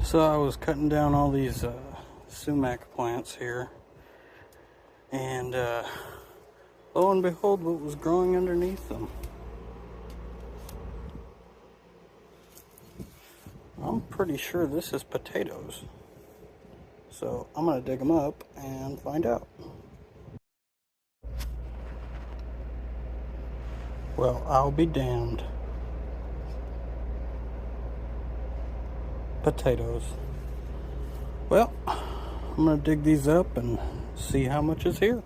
So I was cutting down all these sumac plants here, and lo and behold, what was growing underneath them? I'm pretty sure this is potatoes. So I'm gonna dig them up and find out. Well, I'll be damned. Potatoes. Well, I'm gonna dig these up and see how much is here.